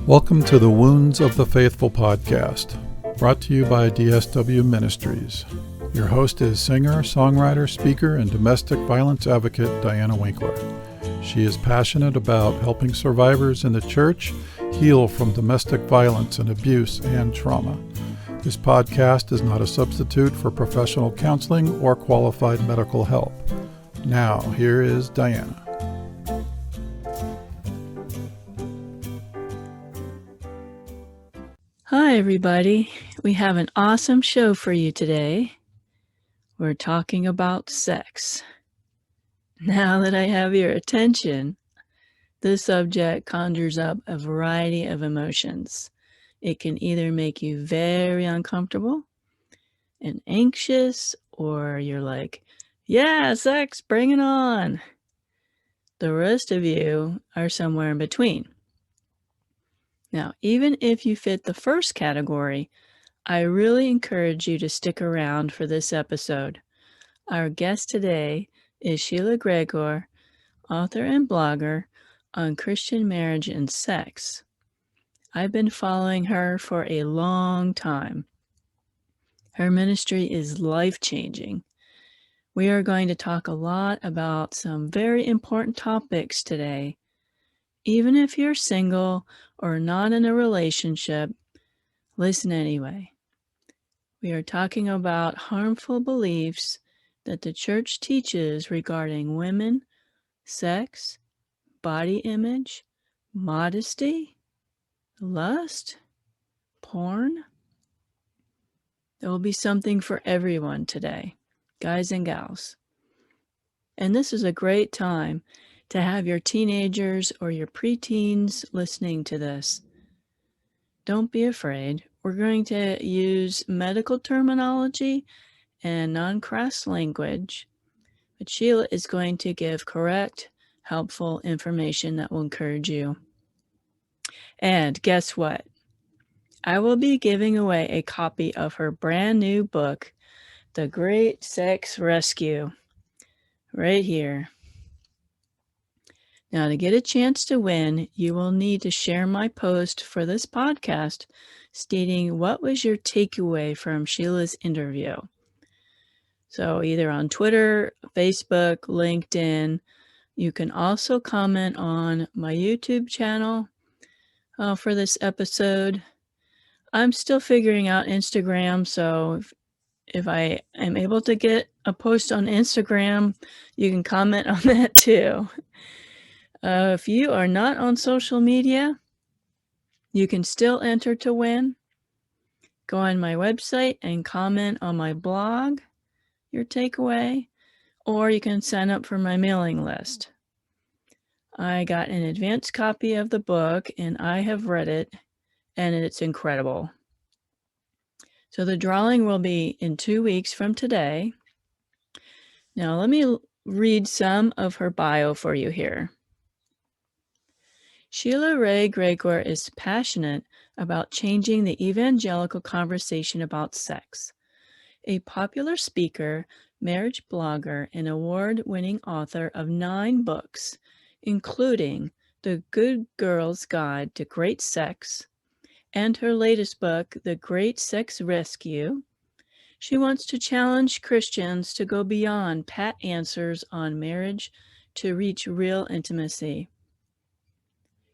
Welcome to the Wounds of the Faithful podcast, brought to you by DSW Ministries. Your host is singer, songwriter, speaker, and domestic violence advocate Diana Winkler. She is passionate about helping survivors in the church heal from domestic violence and abuse and trauma. This podcast is not a substitute for professional counseling or qualified medical help. Now, here is Diana. Hi, everybody. We have an awesome show for you today. We're talking about sex. Now that I have your attention, this subject conjures up a variety of emotions. It can either make you very uncomfortable and anxious, or you're like, yeah, sex, bring it on. The rest of you are somewhere in between. Now, even if you fit the first category, I really encourage you to stick around for this episode. Our guest today is Sheila Gregoire, author and blogger on Christian marriage and sex. I've been following her for a long time. Her ministry is life-changing. We are going to talk a lot about some very important topics today. Even if you're single or not in a relationship, listen anyway. We are talking about harmful beliefs that the church teaches regarding women, sex, body image, modesty, lust, porn. There will be something for everyone today, guys and gals. And this is a great time to have your teenagers or your preteens listening to this. Don't be afraid. We're going to use medical terminology and non-crass language, but Sheila is going to give correct, helpful information that will encourage you. And guess what? I will be giving away a copy of her brand new book, The Great Sex Rescue, right here. Now, to get a chance to win, you will need to share my post for this podcast stating what was your takeaway from Sheila's interview. So either on Twitter, Facebook, LinkedIn. You can also comment on my YouTube channel for this episode. I'm still figuring out Instagram, so if I am able to get a post on Instagram, you can comment on that too. If you are not on social media, you can still enter to win. Go on my website and comment on my blog, your takeaway, or you can sign up for my mailing list. I got an advanced copy of the book and I have read it, and it's incredible. So the drawing will be in 2 weeks from today. Now let me read some of her bio for you here. Sheila Gregoire is passionate about changing the evangelical conversation about sex. A popular speaker, marriage blogger, and award-winning author of 9 books, including The Good Girl's Guide to Great Sex and her latest book, The Great Sex Rescue, she wants to challenge Christians to go beyond pat answers on marriage to reach real intimacy.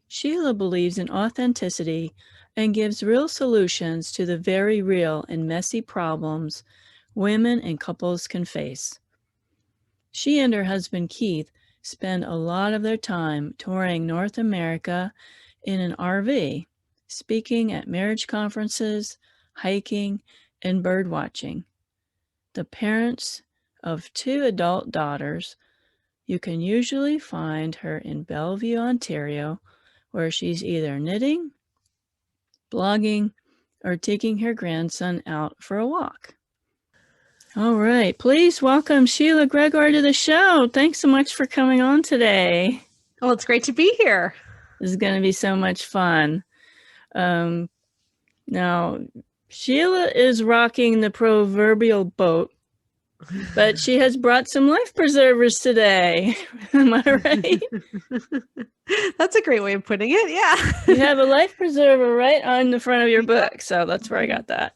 Sheila believes in authenticity and gives real solutions to the very real and messy problems women and couples can face. She and her husband Keith spend a lot of their time touring North America in an RV, speaking at marriage conferences, hiking, and bird watching. The parents of 2 adult daughters, you can usually find her in Bellevue, Ontario, where she's either knitting, blogging, or taking her grandson out for a walk. All right, please welcome Sheila Gregoire to the show. Thanks so much for coming on today. Well, it's great to be here. This is going to be so much fun. Now, Sheila is rocking the proverbial boat But she has brought some life preservers today. Am I right? That's a great way of putting it. Yeah. You have a life preserver right on the front of your book. So that's where I got that.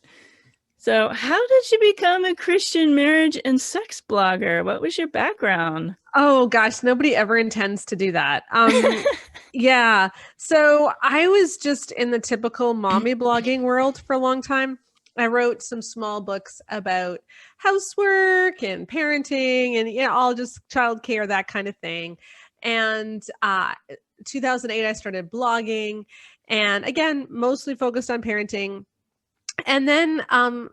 So how did you become a Christian marriage and sex blogger? What was your background? Oh gosh, nobody ever intends to do that. Yeah. So I was just in the typical mommy blogging world for a long time. I wrote some small books about housework and parenting and all just childcare, that kind of thing. And 2008, I started blogging, and again, mostly focused on parenting. And then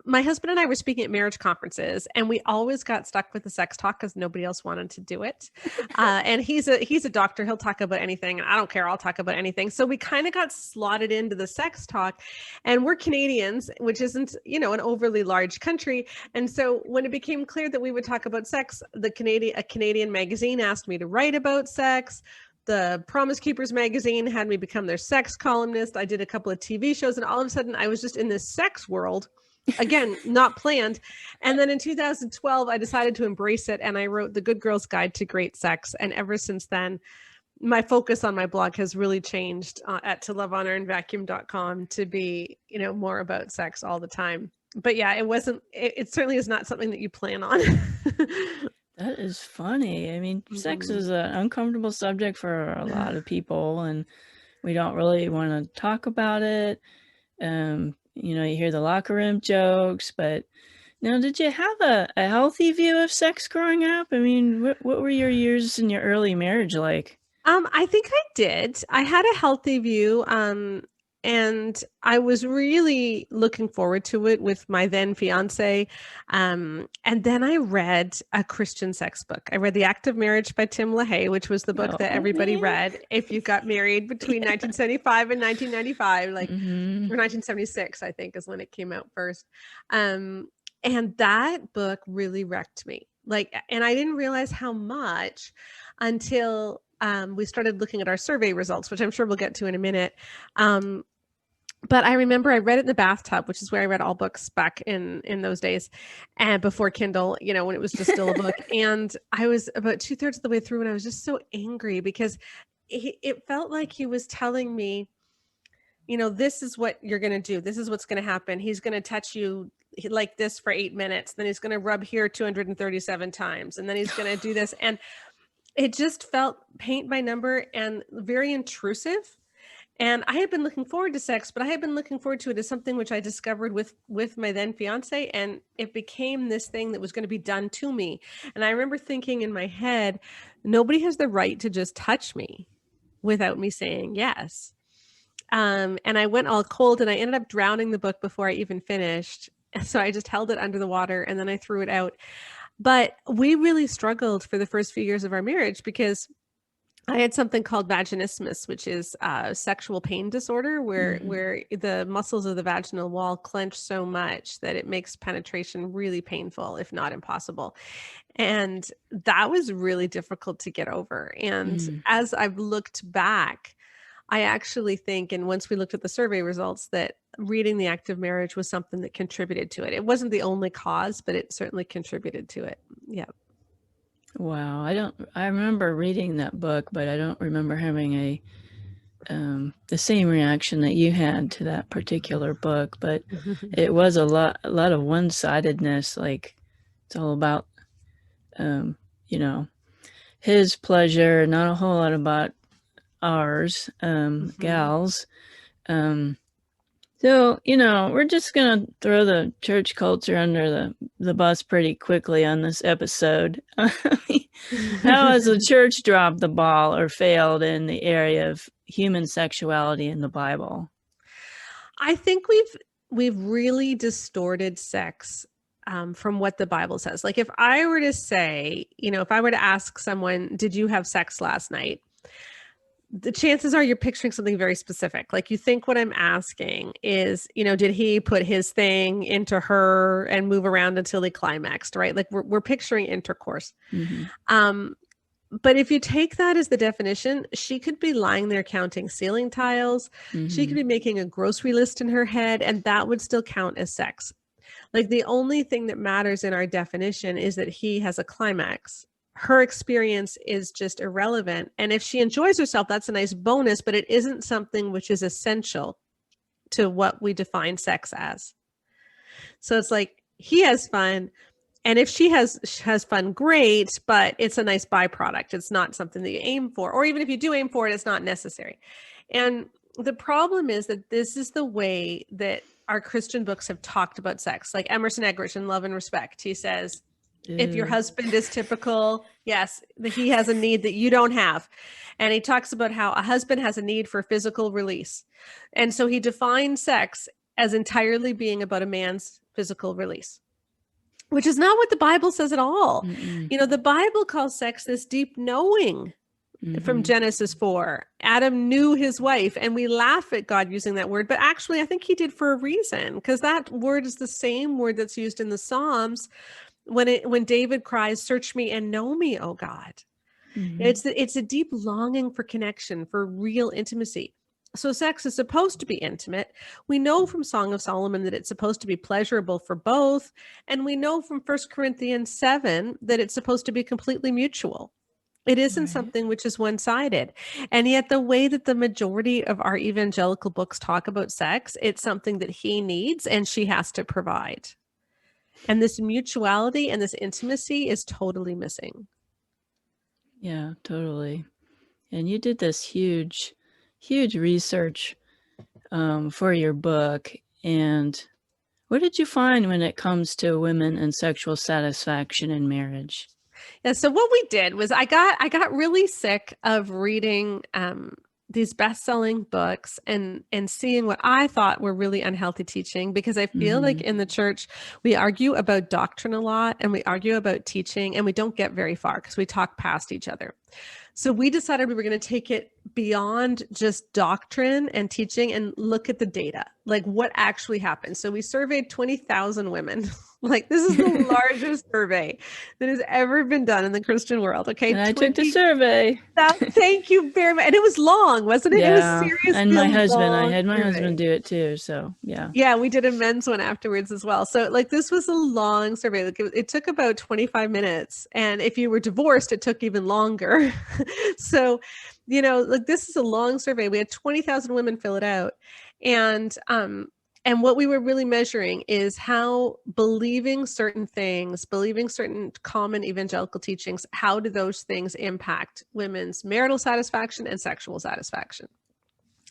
my husband and I were speaking at marriage conferences, and we always got stuck with the sex talk because nobody else wanted to do it. And he's a doctor. He'll talk about anything, and I don't care. I'll talk about anything. So we kind of got slotted into the sex talk, and we're Canadians, which isn't, an overly large country. And so when it became clear that we would talk about sex, a Canadian magazine asked me to write about sex. The Promise Keepers magazine had me become their sex columnist. I did a couple of TV shows, and all of a sudden I was just in this sex world, again, not planned. And then in 2012, I decided to embrace it, and I wrote The Good Girl's Guide to Great Sex. And ever since then, my focus on my blog has really changed at toLoveHonorAndVacuum.com to be, more about sex all the time. But yeah, it certainly is not something that you plan on. That is funny. I mean, sex is an uncomfortable subject for a lot of people, and we don't really want to talk about it. You hear the locker room jokes, but now, did you have a healthy view of sex growing up? I mean, what were your years in your early marriage like? I think I did. I had a healthy view. And I was really looking forward to it with my then fiance. And then I read a Christian sex book. I read The Act of Marriage by Tim LaHaye, which was the book that everybody read if you got married between 1975 and 1995, or 1976, I think is when it came out first. And that book really wrecked me. And I didn't realize how much until we started looking at our survey results, which I'm sure we'll get to in a minute. But I remember I read it in the bathtub, which is where I read all books back in those days, and before Kindle, when it was just still a book. And I was about 2/3 of the way through, and I was just so angry because it felt like he was telling me, this is what you're going to do. This is what's going to happen. He's going to touch you like this for 8 minutes. Then he's going to rub here 237 times. And then he's going to do this. And it just felt paint by number and very intrusive. And I had been looking forward to sex, but I had been looking forward to it as something which I discovered with my then fiance. And it became this thing that was going to be done to me. And I remember thinking in my head, nobody has the right to just touch me without me saying yes. And I went all cold, and I ended up drowning the book before I even finished. So I just held it under the water, and then I threw it out. But we really struggled for the first few years of our marriage because I had something called vaginismus, which is a sexual pain disorder where the muscles of the vaginal wall clench so much that it makes penetration really painful, if not impossible. And that was really difficult to get over. And as I've looked back, I actually think, and once we looked at the survey results, that reading The Act of Marriage was something that contributed to it. It wasn't the only cause, but it certainly contributed to it. Yeah. Wow. I remember reading that book, but I don't remember having the same reaction that you had to that particular book. But it was a lot of one-sidedness. Like, it's all about, his pleasure, not a whole lot about ours, gals. So, we're just going to throw the church culture under the bus pretty quickly on this episode. How has the church dropped the ball or failed in the area of human sexuality in the Bible? I think we've really distorted sex from what the Bible says. Like, if I were to say, if I were to ask someone, did you have sex last night? The chances are you're picturing something very specific. Like, you think what I'm asking is, did he put his thing into her and move around until he climaxed, right? Like, we're picturing intercourse. But if you take that as the definition, she could be lying there counting ceiling tiles. She could be making a grocery list in her head, and that would still count as sex. Like the only thing that matters in our definition is that he has a climax. Her experience is just irrelevant. And if she enjoys herself, that's a nice bonus, but it isn't something which is essential to what we define sex as. So it's like he has fun. And if she has fun, great, but it's a nice byproduct. It's not something that you aim for. Or even if you do aim for it, it's not necessary. And the problem is that this is the way that our Christian books have talked about sex. Like Emerson Eggerichs in Love and Respect, he says, if your husband is typical, yes, he has a need that you don't have. And he talks about how a husband has a need for physical release. And so he defines sex as entirely being about a man's physical release, which is not what the Bible says at all. Mm-mm. You know, the Bible calls sex this deep knowing. From Genesis 4. Adam knew his wife, and we laugh at God using that word, but actually I think he did for a reason, because that word is the same word that's used in the Psalms when David cries, "Search me and know me, O God." It's a deep longing for connection, for real intimacy. So sex is supposed to be intimate. We know from Song of Solomon that it's supposed to be pleasurable for both, and we know from 1 Corinthians 7 that it's supposed to be completely mutual. It isn't something which is one-sided. And yet the way that the majority of our evangelical books talk about sex, it's something that he needs and she has to provide. And this mutuality and this intimacy is totally missing. Yeah, totally. And you did this huge research for your book. And what did you find when it comes to women and sexual satisfaction in marriage? Yeah, so what we did was I got really sick of reading these best-selling books and seeing what I thought were really unhealthy teaching, because I feel like in the church we argue about doctrine a lot and we argue about teaching and we don't get very far because we talk past each other. So we decided we were going to take it beyond just doctrine and teaching and look at the data, like what actually happened. So we surveyed 20,000 women. Like this is the largest survey that has ever been done in the Christian world. Okay. And I took the survey. Thank you very much. And it was long, wasn't it? Yeah. It was seriously And my husband, I long had my survey. husband do it too. So yeah. Yeah, we did a men's one afterwards as well. So like this was a long survey. Like it took about 25 minutes. And if you were divorced, it took even longer. So, you know, like this is a long survey. We had 20,000 women fill it out. And what we were really measuring is how believing certain things, believing certain common evangelical teachings, how do those things impact women's marital satisfaction and sexual satisfaction?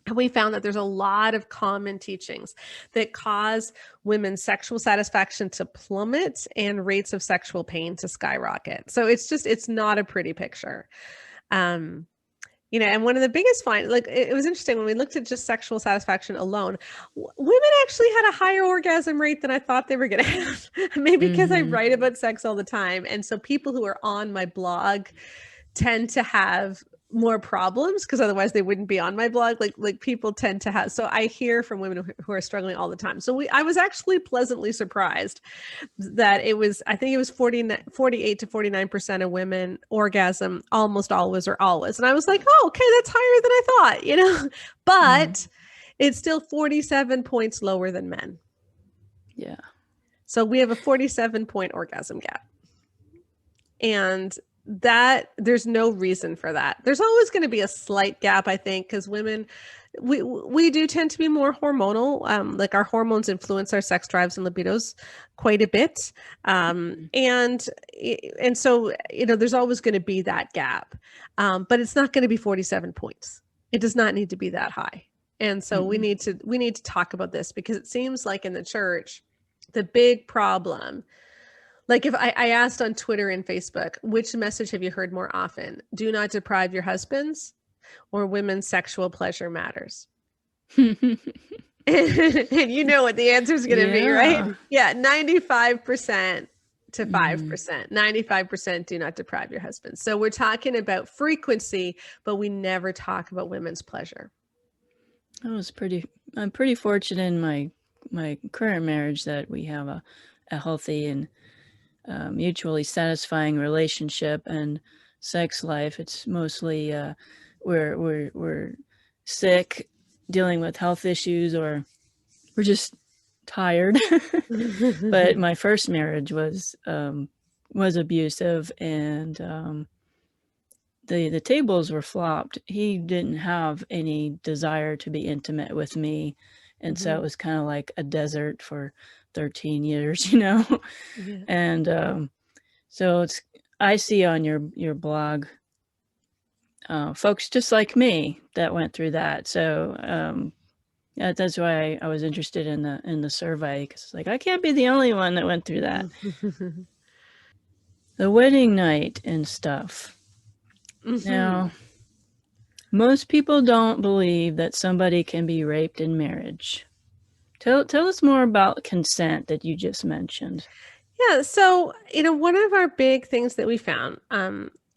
And we found that there's a lot of common teachings that cause women's sexual satisfaction to plummet and rates of sexual pain to skyrocket. So it's not a pretty picture. You know, and one of the biggest like it was interesting when we looked at just sexual satisfaction alone, women actually had a higher orgasm rate than I thought they were going to have. Maybe because I write about sex all the time. And so people who are on my blog tend to have more problems because otherwise they wouldn't be on my blog. Like people tend to have, so I hear from women who are struggling all the time. So I was actually pleasantly surprised that I think it was 48 to 49% of women orgasm almost always or always. And I was like, oh, okay, that's higher than I thought, you know, but it's still 47 points lower than men. Yeah. So we have a 47-point orgasm gap. And that there's no reason for that. There's always going to be a slight gap, I think, because women, we do tend to be more hormonal. Like our hormones influence our sex drives and libidos quite a bit. And so, you know, there's always going to be that gap, but it's not going to be 47 points. It does not need to be that high. And so we need to talk about this, because it seems like in the church, the big problem, like if I asked on Twitter and Facebook, which message have you heard more often? Do not deprive your husbands, or women's sexual pleasure matters. And you know what the answer is going to be, right? Yeah, 95% to 5%. 95% do not deprive your husbands. So we're talking about frequency, but we never talk about women's pleasure. I'm pretty fortunate in my current marriage that we have a healthy and mutually satisfying relationship and sex life. It's mostly we're sick, dealing with health issues, or we're just tired. But my first marriage was abusive, and the tables were flopped. He didn't have any desire to be intimate with me, and so it was kind of like a desert for 13 years, you know. Yeah. And so I see on your blog folks just like me that went through that. So yeah, that's why I was interested in the survey, because it's like I can't be the only one that went through that. The wedding night and stuff. Now, most people don't believe that somebody can be raped in marriage. Tell us more about consent that you just mentioned. Yeah, so one of our big things that we found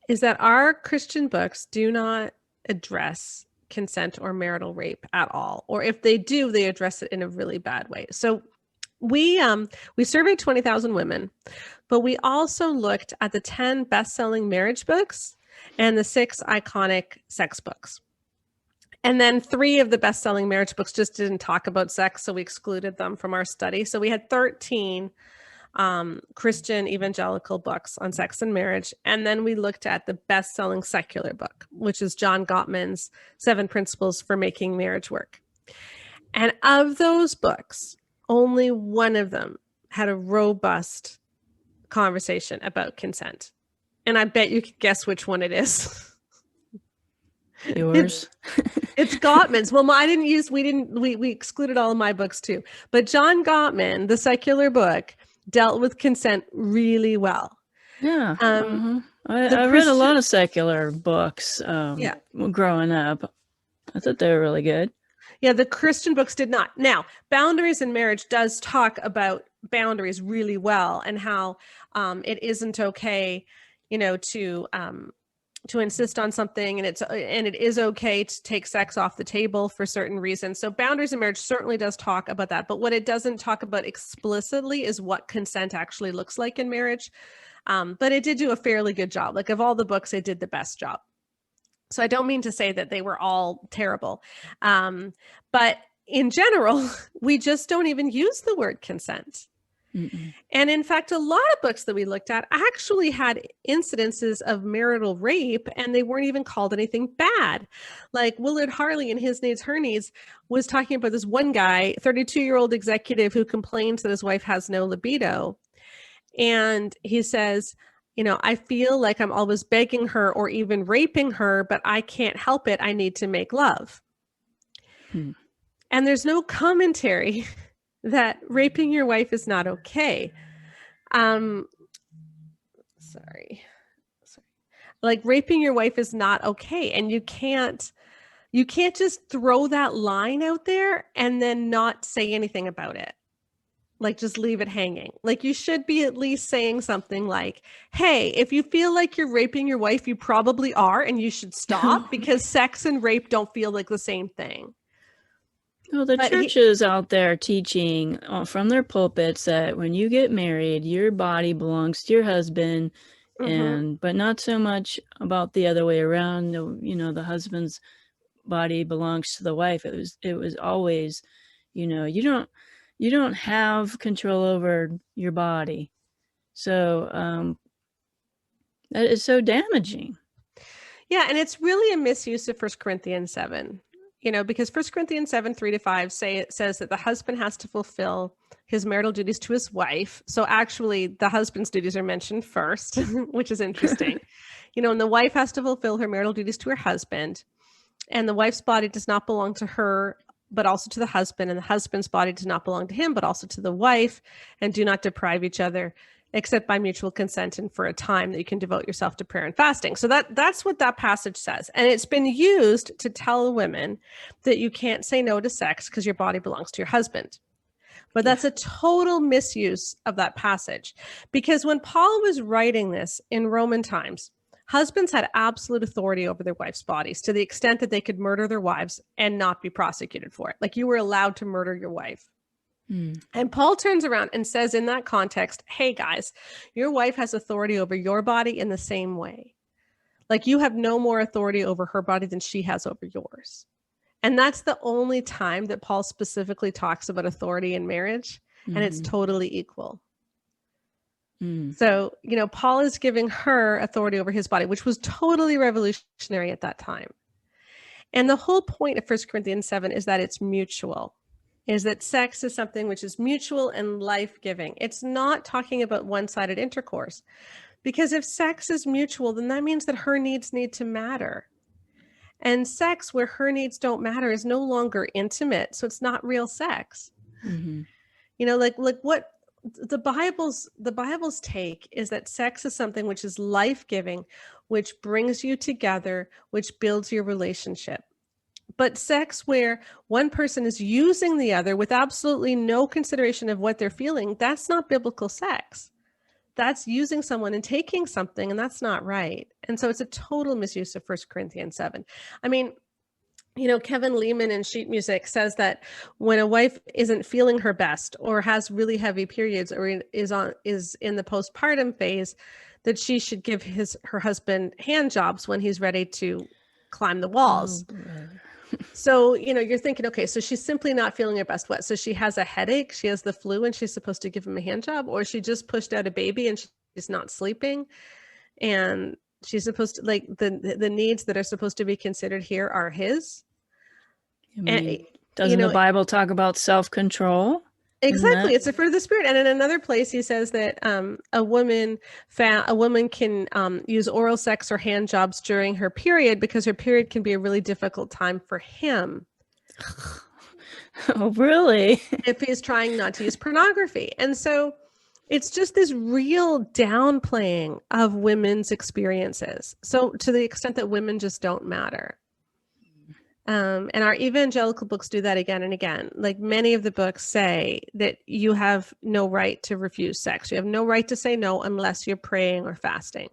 is that our Christian books do not address consent or marital rape at all, or if they do, they address it in a really bad way. So we surveyed 20,000 women, but we also looked at the 10 best-selling marriage books and the 6 iconic sex books. And then 3 of the best-selling marriage books just didn't talk about sex, so we excluded them from our study. So we had 13 Christian evangelical books on sex and marriage. And then we looked at the best-selling secular book, which is John Gottman's 7 Principles for Making Marriage Work. And of those books, only one of them had a robust conversation about consent. And I bet you could guess which one it is. Yours? It's Gottman's. Well, we excluded all of my books too. But John Gottman, the secular book, dealt with consent really well. Yeah. I read a lot of secular books growing up. I thought they were really good. Yeah, the Christian books did not. Now, Boundaries in Marriage does talk about boundaries really well, and how it isn't okay, to insist on something, and it is okay to take sex off the table for certain reasons. So Boundaries in Marriage certainly does talk about that. But what it doesn't talk about explicitly is what consent actually looks like in marriage. But it did do a fairly good job. Like, of all the books, it did the best job. So I don't mean to say that they were all terrible. But in general, we just don't even use the word consent. Mm-mm. And in fact, a lot of books that we looked at actually had incidences of marital rape, and they weren't even called anything bad. Like Willard Harley in His Needs, Her Needs was talking about this one guy, 32-year-old executive, who complains that his wife has no libido. And he says, I feel like I'm always begging her or even raping her, but I can't help it. I need to make love. And there's no commentary that raping your wife is not okay. Like, raping your wife is not okay. And you can't just throw that line out there and then not say anything about it. Like, just leave it hanging. Like, you should be at least saying something like, hey, if you feel like you're raping your wife, you probably are, and you should stop, because sex and rape don't feel like the same thing. Well, the churches out there teaching from their pulpits that when you get married, your body belongs to your husband, but not so much about the other way around. The husband's body belongs to the wife. It was always, you don't have control over your body. So that is so damaging. Yeah, and it's really a misuse of 1 Corinthians 7. Because 1 Corinthians 7, 3-5 says that the husband has to fulfill his marital duties to his wife. So actually, the husband's duties are mentioned first, which is interesting. And the wife has to fulfill her marital duties to her husband. And the wife's body does not belong to her, but also to the husband. And the husband's body does not belong to him, but also to the wife. And do not deprive each other, except by mutual consent and for a time that you can devote yourself to prayer and fasting. So that's what that passage says. And it's been used to tell women that you can't say no to sex because your body belongs to your husband. But that's a total misuse of that passage. Because when Paul was writing this in Roman times, husbands had absolute authority over their wives' bodies, to the extent that they could murder their wives and not be prosecuted for it. Like, you were allowed to murder your wife. And Paul turns around and says in that context, hey guys, your wife has authority over your body in the same way. Like, you have no more authority over her body than she has over yours. And that's the only time that Paul specifically talks about authority in marriage, and it's totally equal. So, Paul is giving her authority over his body, which was totally revolutionary at that time. And the whole point of 1 Corinthians 7 is that it's mutual, is that sex is something which is mutual and life-giving. It's not talking about one-sided intercourse, because if sex is mutual, then that means that her needs need to matter. And sex where her needs don't matter is no longer intimate, so it's not real sex. Like what the Bible's take is that sex is something which is life-giving, which brings you together, which builds your relationship. But sex where one person is using the other with absolutely no consideration of what they're feeling, that's not biblical sex. That's using someone and taking something, and that's not right. And so it's a total misuse of 1 Corinthians 7. I mean, Kevin Lehman in sheet music says that when a wife isn't feeling her best or has really heavy periods or is in the postpartum phase, that she should give her husband hand jobs when he's ready to climb the walls. So, you're thinking, okay, so she's simply not feeling her best. What? So she has a headache, she has the flu, and she's supposed to give him a hand job, or she just pushed out a baby and she's not sleeping, and she's supposed to, like, the needs that are supposed to be considered here are his. Doesn't the Bible talk about self-control? Exactly. It's a fruit of the Spirit. And in another place, he says that a woman can use oral sex or hand jobs during her period because her period can be a really difficult time for him. Oh, really? If he's trying not to use pornography. And so it's just this real downplaying of women's experiences. So to the extent that women just don't matter. And our evangelical books do that again and again. Like many of the books say that you have no right to refuse sex. You have no right to say no unless you're praying or fasting.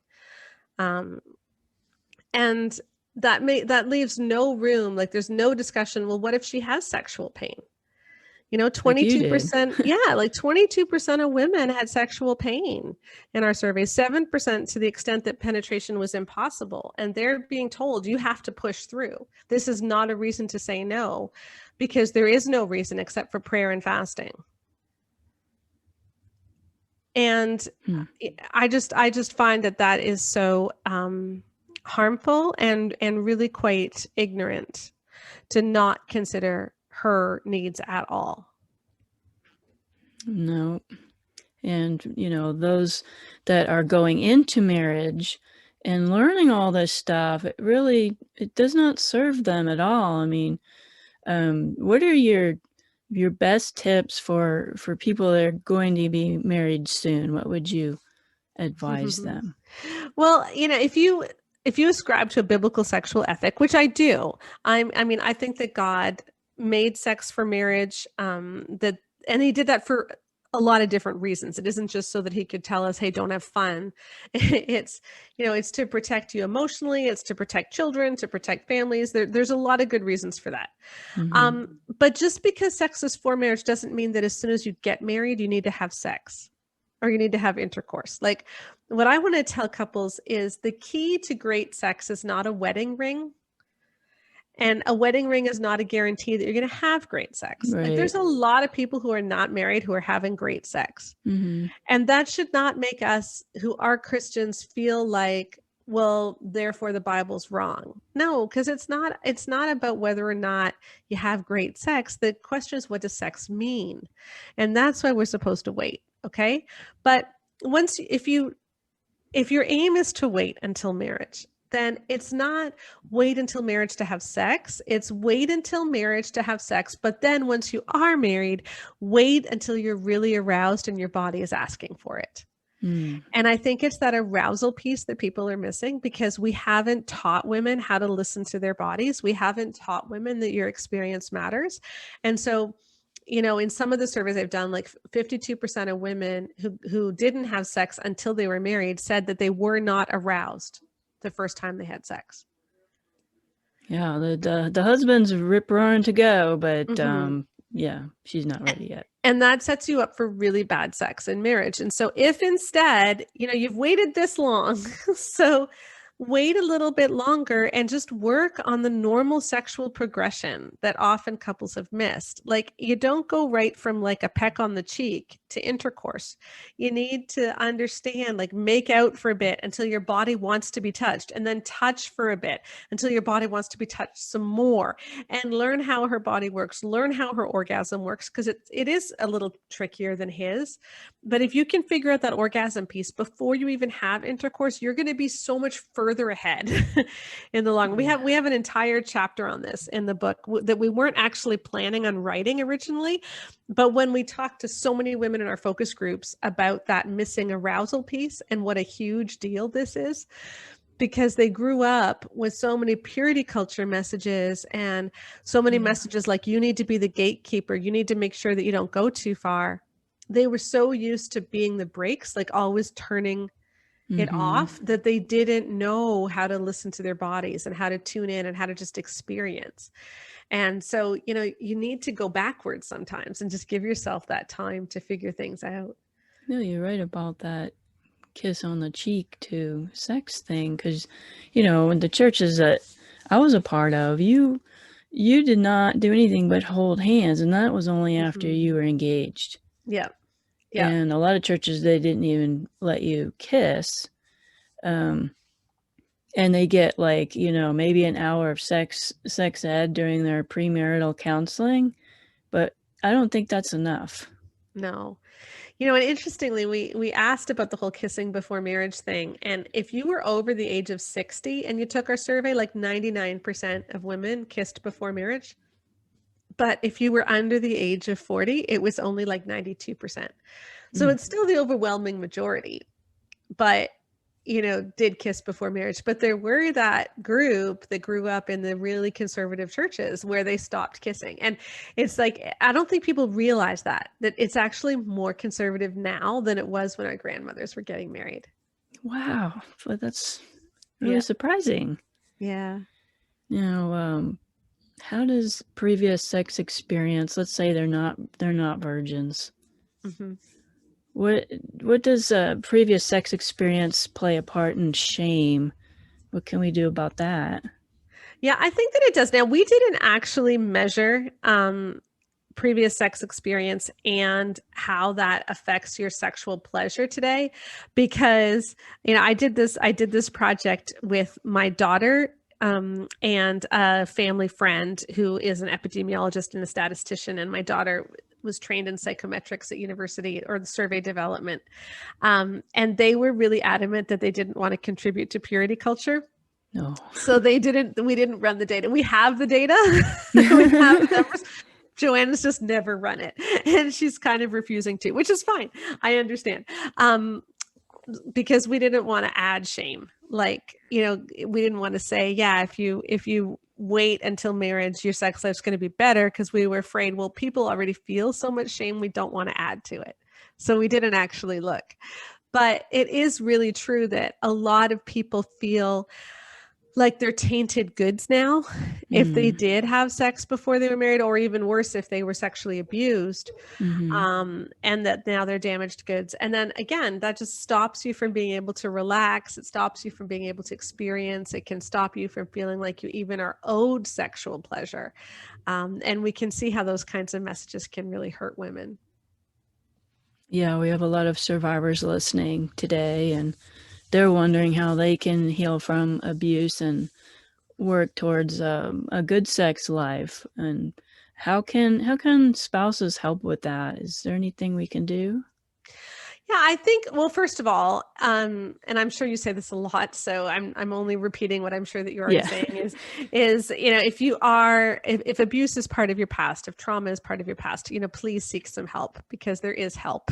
And that leaves no room. Like there's no discussion. Well, what if she has sexual pain? 22%, like 22% of women had sexual pain in our survey, 7% to the extent that penetration was impossible. And they're being told you have to push through. This is not a reason to say no, because there is no reason except for prayer and fasting. And I just find that is so harmful and really quite ignorant to not consider her needs at all. No. And, those that are going into marriage and learning all this stuff, it does not serve them at all. I mean, what are your best tips for people that are going to be married soon? What would you advise them? Well, if you ascribe to a biblical sexual ethic, which I do, I think that God made sex for marriage, and he did that for a lot of different reasons. It isn't just so that he could tell us, hey, don't have fun. It's to protect you emotionally. It's to protect children, to protect families. There's a lot of good reasons for that. But just because sex is for marriage doesn't mean that as soon as you get married, you need to have sex or you need to have intercourse. Like what I want to tell couples is the key to great sex is not a wedding ring. And a wedding ring is not a guarantee that you're going to have great sex. Right. Like, there's a lot of people who are not married who are having great sex. And that should not make us who are Christians feel like, well, therefore the Bible's wrong. No, because it's not about whether or not you have great sex. The question is, what does sex mean? And that's why we're supposed to wait. Okay. But if your aim is to wait until marriage, then it's not wait until marriage to have sex. It's wait until marriage to have sex. But then once you are married, wait until you're really aroused and your body is asking for it. And I think it's that arousal piece that people are missing because we haven't taught women how to listen to their bodies. We haven't taught women that your experience matters. And so, in some of the surveys I've done, like 52% of women who didn't have sex until they were married said that they were not aroused the first time they had sex. Yeah, the husband's rip roaring to go, but she's not ready yet. And that sets you up for really bad sex in marriage. And so if instead, you've waited this long, so wait a little bit longer and just work on the normal sexual progression that often couples have missed. Like, you don't go right from like a peck on the cheek to intercourse. You need to understand, like, make out for a bit until your body wants to be touched, and then touch for a bit until your body wants to be touched some more, and learn how her body works, learn how her orgasm works, because it is a little trickier than his. But if you can figure out that orgasm piece before you even have intercourse, you're going to be so much further ahead in the long. Yeah. We have an entire chapter on this in the book that we weren't actually planning on writing originally, but when we talked to so many women in our focus groups about that missing arousal piece and what a huge deal this is, because they grew up with so many purity culture messages and so many messages like, you need to be the gatekeeper, you need to make sure that you don't go too far. They were so used to being the brakes, like always turning it off, that they didn't know how to listen to their bodies and how to tune in and how to just experience. And so, you know, you need to go backwards sometimes and just give yourself that time to figure things out. No, you're right about that kiss on the cheek to sex thing, because, you know, in the churches that I was a part of, you did not do anything but hold hands, and that was only after you were engaged. Yeah. Yeah. And a lot of churches, they didn't even let you kiss. And they get, like, you know, maybe an hour of sex ed during their premarital counseling, but I don't think that's enough. No. You know, and interestingly, we asked about the whole kissing before marriage thing. And if you were over the age of 60 and you took our survey, like 99% of women kissed before marriage. But if you were under the age of 40, it was only like 92%. So it's still the overwhelming majority, but, you know, did kiss before marriage. But there were that group that grew up in the really conservative churches where they stopped kissing. And it's like, I don't think people realize that it's actually more conservative now than it was when our grandmothers were getting married. Wow. But that's really surprising. Yeah. You know, how does previous sex experience, let's say they're not virgins. What does previous sex experience play a part in shame? What can we do about that? Yeah, I think that it does. Now, we didn't actually measure previous sex experience and how that affects your sexual pleasure today, because, you know, I did this project with my daughter and a family friend who is an epidemiologist and a statistician, and my daughter was trained in psychometrics at university, or the survey development. And they were really adamant that they didn't want to contribute to purity culture. No. So we didn't run the data. We have the data. We have the numbers. Joanna's just never run it. And she's kind of refusing to, which is fine. I understand. Because we didn't want to add shame. Like, you know, we didn't want to say, yeah, if you wait until marriage, your sex life's going to be better, because we were afraid, well, people already feel so much shame, we don't want to add to it. So we didn't actually look. But it is really true that a lot of people feel like they're tainted goods now if they did have sex before they were married, or even worse, if they were sexually abused, and that now they're damaged goods. And then again, that just stops you from being able to relax. It stops you from being able to experience. It can stop you from feeling like you even are owed sexual pleasure. And we can see how those kinds of messages can really hurt women. Yeah, we have a lot of survivors listening today, and they're wondering how they can heal from abuse and work towards a good sex life. And how can spouses help with that? Is there anything we can do? Yeah, I think, well, first of all, and I'm sure you say this a lot, so I'm only repeating what I'm sure that you're already saying is, you know, if abuse is part of your past, if trauma is part of your past, you know, please seek some help, because there is help.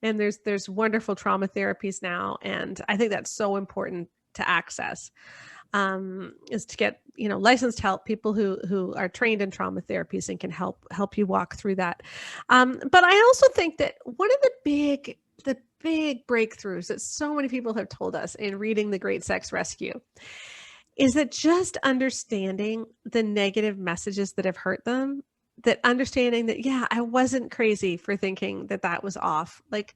And there's wonderful trauma therapies now. And I think that's so important to access, is to get, you know, licensed help, people who are trained in trauma therapies and can help you walk through that. But I also think that one of the big breakthroughs that so many people have told us in reading The Great Sex Rescue is that just understanding the negative messages that have hurt them, that understanding that, yeah, I wasn't crazy for thinking that was off. Like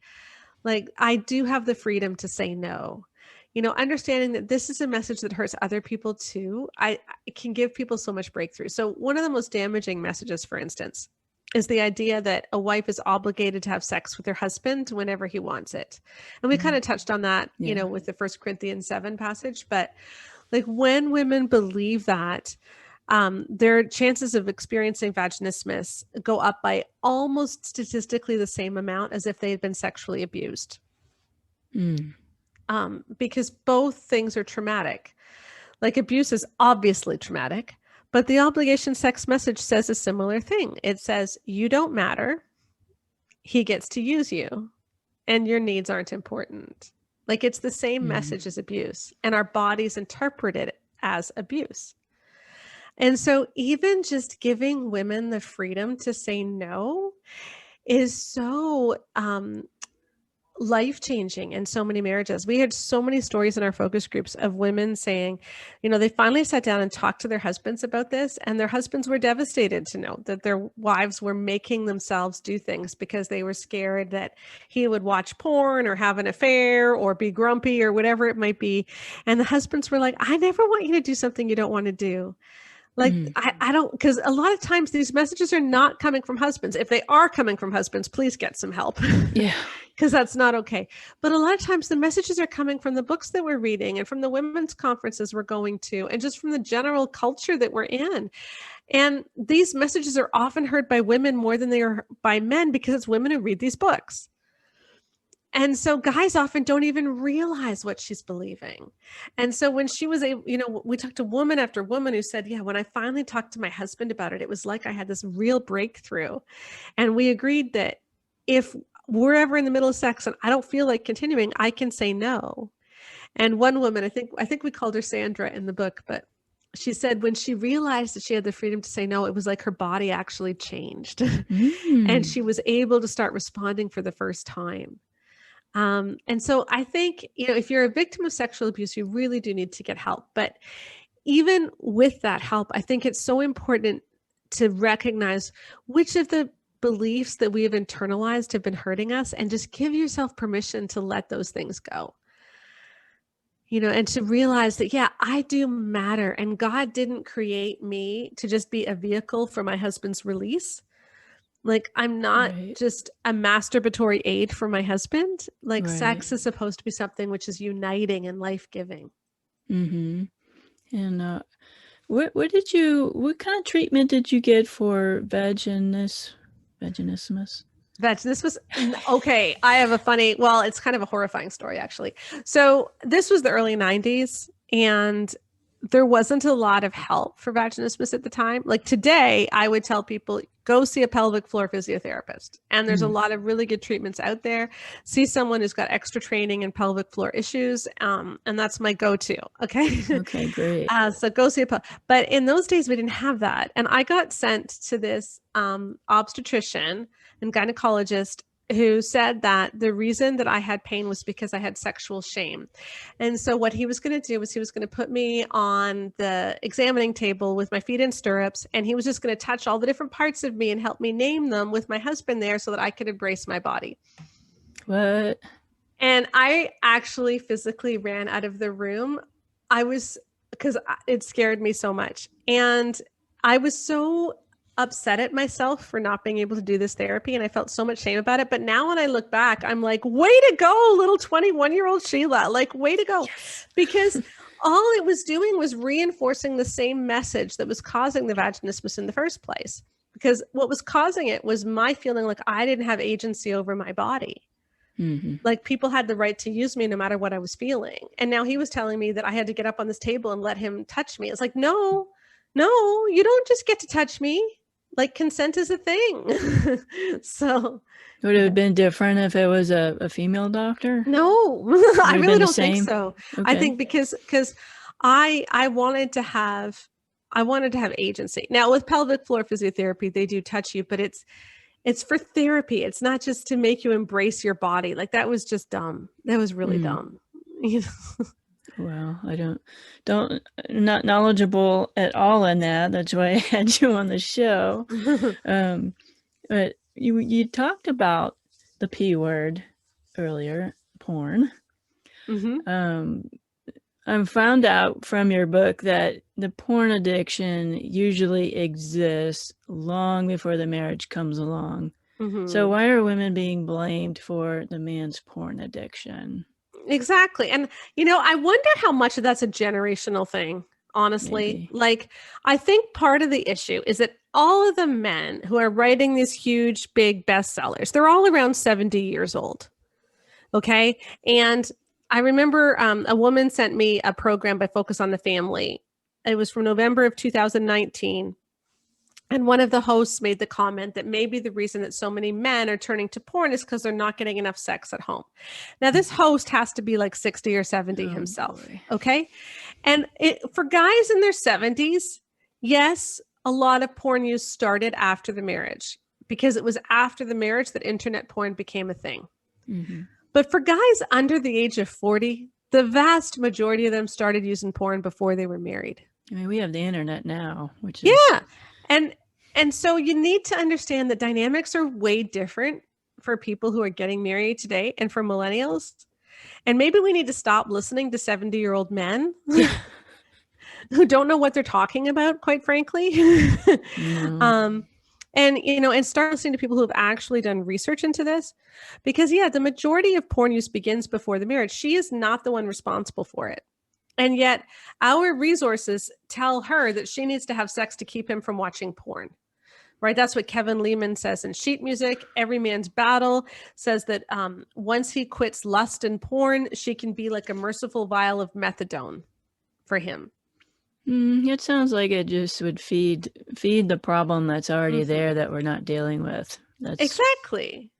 I do have the freedom to say no. understanding that this is a message that hurts other people too, it can give people so much breakthrough. So one of the most damaging messages, for instance, is the idea that a wife is obligated to have sex with her husband whenever he wants it. And we kind of touched on that, with the 1 Corinthians 7 passage. But like when women believe that, their chances of experiencing vaginismus go up by almost statistically the same amount as if they had been sexually abused. Because both things are traumatic. Like abuse is obviously traumatic, but the obligation sex message says a similar thing. It says, you don't matter. He gets to use you and your needs aren't important. Like it's the same message as abuse, and our bodies interpret it as abuse. And so even just giving women the freedom to say no is so life-changing in so many marriages. We had so many stories in our focus groups of women saying, they finally sat down and talked to their husbands about this, and their husbands were devastated to know that their wives were making themselves do things because they were scared that he would watch porn or have an affair or be grumpy or whatever it might be. And the husbands were like, I never want you to do something you don't want to do. Like, I don't, because a lot of times these messages are not coming from husbands. If they are coming from husbands, please get some help. Yeah. Because that's not okay. But a lot of times the messages are coming from the books that we're reading and from the women's conferences we're going to, and just from the general culture that we're in. And these messages are often heard by women more than they are by men, because it's women who read these books. And so guys often don't even realize what she's believing. And so when she was we talked to woman after woman who said, when I finally talked to my husband about it, it was like I had this real breakthrough. And we agreed that if we're ever in the middle of sex and I don't feel like continuing, I can say no. And one woman, I think we called her Sandra in the book, but she said when she realized that she had the freedom to say no, it was like her body actually changed. And she was able to start responding for the first time. And so I think, if you're a victim of sexual abuse, you really do need to get help. But even with that help, I think it's so important to recognize which of the beliefs that we have internalized have been hurting us, and just give yourself permission to let those things go. And to realize that, I do matter, and God didn't create me to just be a vehicle for my husband's release. Like, I'm not just a masturbatory aid for my husband. Like, sex is supposed to be something which is uniting and life-giving. And what kind of treatment did you get for vaginismus? Vaginismus? Okay, I have it's kind of a horrifying story, actually. So this was the early 90s, and there wasn't a lot of help for vaginismus at the time. Like today, I would tell people, go see a pelvic floor physiotherapist. And there's a lot of really good treatments out there. See someone who's got extra training in pelvic floor issues. And that's my go-to. Okay. Okay, great. So go see but in those days, we didn't have that. And I got sent to this obstetrician and gynecologist who said that the reason that I had pain was because I had sexual shame. And so what he was going to do was he was going to put me on the examining table with my feet in stirrups, and he was just going to touch all the different parts of me and help me name them with my husband there so that I could embrace my body. What? And I actually physically ran out of the room. Because it scared me so much. And I was so upset at myself for not being able to do this therapy, and I felt so much shame about it. But now when I look back, I'm like, way to go, little 21-year-old Sheila, like, way to go. Yes. Because all it was doing was reinforcing the same message that was causing the vaginismus in the first place. Because what was causing it was my feeling like I didn't have agency over my body. Like people had the right to use me no matter what I was feeling. And now he was telling me that I had to get up on this table and let him touch me. It's like, no, you don't just get to touch me. Like, consent is a thing. So would it have been different if it was a female doctor? No, I really don't think so. Okay. I think because I wanted to have agency. Now with pelvic floor physiotherapy, they do touch you, but it's for therapy. It's not just to make you embrace your body. Like, that was just dumb. That was really dumb. Well, I'm not knowledgeable at all in that. That's why I had you on the show. But you talked about the P word earlier, porn. I found out from your book that the porn addiction usually exists long before the marriage comes along. So why are women being blamed for the man's porn addiction? Exactly. And, I wonder how much of that's a generational thing, honestly. Maybe. Like, I think part of the issue is that all of the men who are writing these huge, big bestsellers, they're all around 70 years old. Okay. And I remember a woman sent me a program by Focus on the Family. It was from November of 2019. And one of the hosts made the comment that maybe the reason that so many men are turning to porn is because they're not getting enough sex at home. Now, this host has to be like 60 or 70 himself. Boy. Okay. And for guys in their 70s, yes, a lot of porn use started after the marriage, because it was after the marriage that internet porn became a thing. But for guys under the age of 40, the vast majority of them started using porn before they were married. I mean, we have the internet now, which is... Yeah. And so you need to understand that dynamics are way different for people who are getting married today and for millennials. And maybe we need to stop listening to 70-year-old men who don't know what they're talking about, quite frankly. And start listening to people who have actually done research into this, because the majority of porn use begins before the marriage. She is not the one responsible for it. And yet our resources tell her that she needs to have sex to keep him from watching porn, right? That's what Kevin Lehman says in Sheet Music. Every Man's Battle says that once he quits lust and porn, she can be like a merciful vial of methadone for him. It sounds like it just would feed the problem that's already there that we're not dealing with. That's exactly.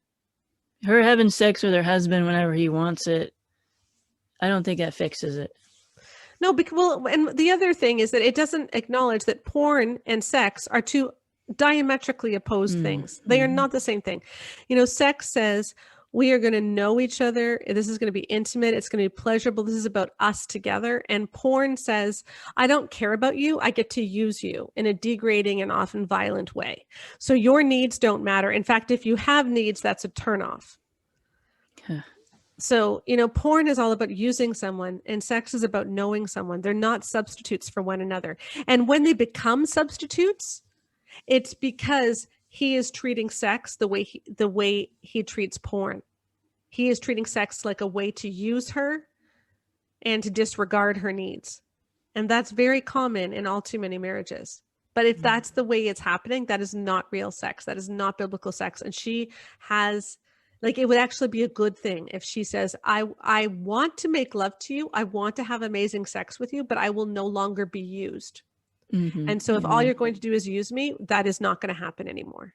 Her having sex with her husband whenever he wants it, I don't think that fixes it. No, because, and the other thing is that it doesn't acknowledge that porn and sex are two diametrically opposed things. They are not the same thing. Sex says we are going to know each other. This is going to be intimate. It's going to be pleasurable. This is about us together. And porn says, I don't care about you. I get to use you in a degrading and often violent way. So your needs don't matter. In fact, if you have needs, that's a turnoff. So, porn is all about using someone, and sex is about knowing someone. They're not substitutes for one another. And when they become substitutes, it's because he is treating sex the way he treats porn. He is treating sex like a way to use her and to disregard her needs. And that's very common in all too many marriages. But if that's the way it's happening, that is not real sex. That is not biblical sex. And she has... it would actually be a good thing if she says, I want to make love to you. I want to have amazing sex with you, but I will no longer be used. And so if all you're going to do is use me, that is not going to happen anymore.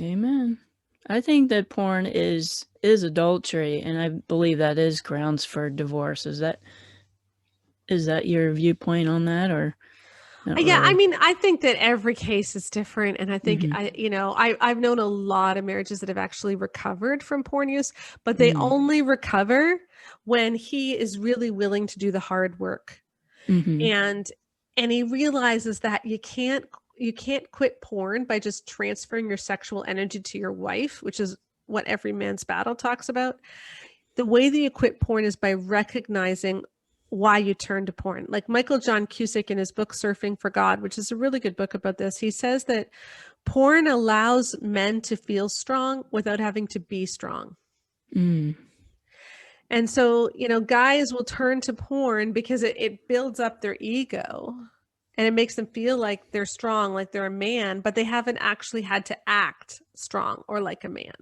Amen. I think that porn is adultery, and I believe that is grounds for divorce. Is that your viewpoint on that, or? Yeah, I mean, I think that every case is different. And I think, I've known a lot of marriages that have actually recovered from porn use, but they only recover when he is really willing to do the hard work. And he realizes that you can't quit porn by just transferring your sexual energy to your wife, which is what Every Man's Battle talks about. The way that you quit porn is by recognizing why you turn to porn. Like Michael John Cusick in his book, Surfing for God, which is a really good book about this. He says that porn allows men to feel strong without having to be strong. And so, guys will turn to porn because it builds up their ego and it makes them feel like they're strong, like they're a man, but they haven't actually had to act strong or like a man.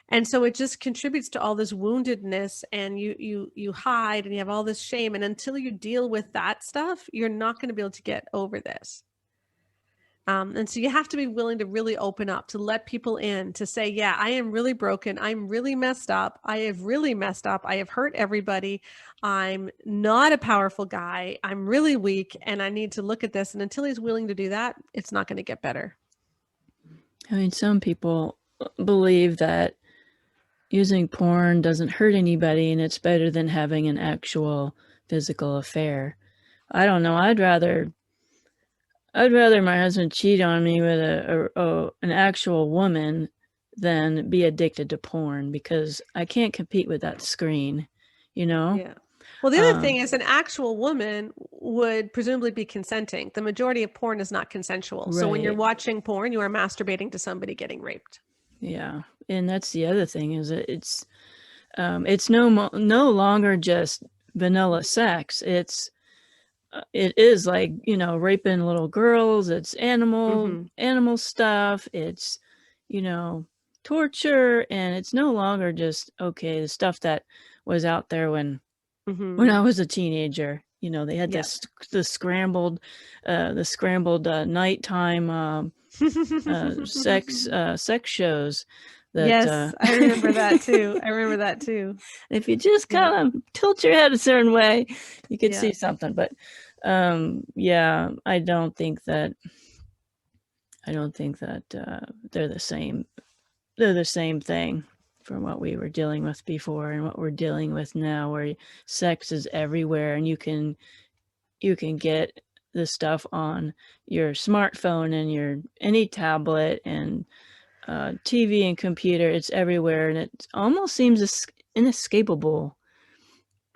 And so it just contributes to all this woundedness, and you hide and you have all this shame. And until you deal with that stuff, you're not going to be able to get over this. And so you have to be willing to really open up, to let people in, to say, yeah, I am really broken. I'm really messed up. I have really messed up. I have hurt everybody. I'm not a powerful guy. I'm really weak, and I need to look at this. And until he's willing to do that, it's not going to get better. I mean, some people believe that using porn doesn't hurt anybody and it's better than having an actual physical affair. I don't know. I'd rather my husband cheat on me with an actual woman than be addicted to porn, because I can't compete with that screen, Yeah. Well, the other thing is an actual woman would presumably be consenting. The majority of porn is not consensual. So when you're Right. watching porn, you are masturbating to somebody getting raped. Yeah. And that's the other thing, is that it's no longer just vanilla sex. It is like, raping little girls. It's animal stuff. It's, torture, and it's no longer just, okay, the stuff that was out there when I was a teenager. They had Yes. the scrambled nighttime sex shows that Yes, I remember that too. I remember that too. if you just kind of tilt your head a certain way, you could see Yeah. something. But yeah, I don't think that they're the same. They're the same thing from what we were dealing with before and what we're dealing with now, where sex is everywhere, and you can get the stuff on your smartphone and any tablet and TV and computer. It's everywhere, and it almost seems inescapable.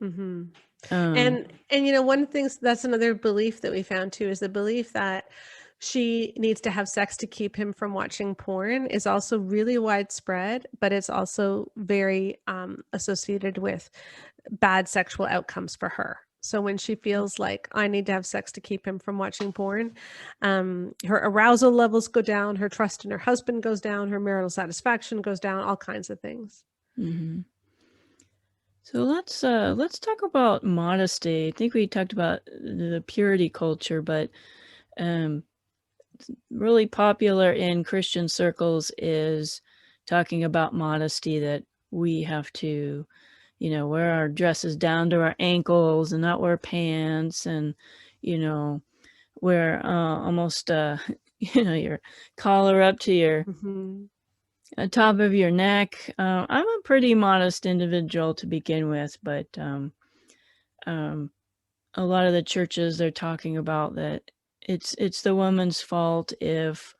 And one of the things, that's another belief that we found too, is the belief that she needs to have sex to keep him from watching porn is also really widespread, but it's also very associated with bad sexual outcomes for her. So when she feels like, I need to have sex to keep him from watching porn, her arousal levels go down, her trust in her husband goes down, her marital satisfaction goes down, all kinds of things. So let's talk about modesty. I think we talked about the purity culture, but really popular in Christian circles is talking about modesty, that we have to, wear our dresses down to our ankles and not wear pants, and, wear almost, your collar up to your top of your neck. I'm a pretty modest individual to begin with, but a lot of the churches, they're talking about that it's the woman's fault if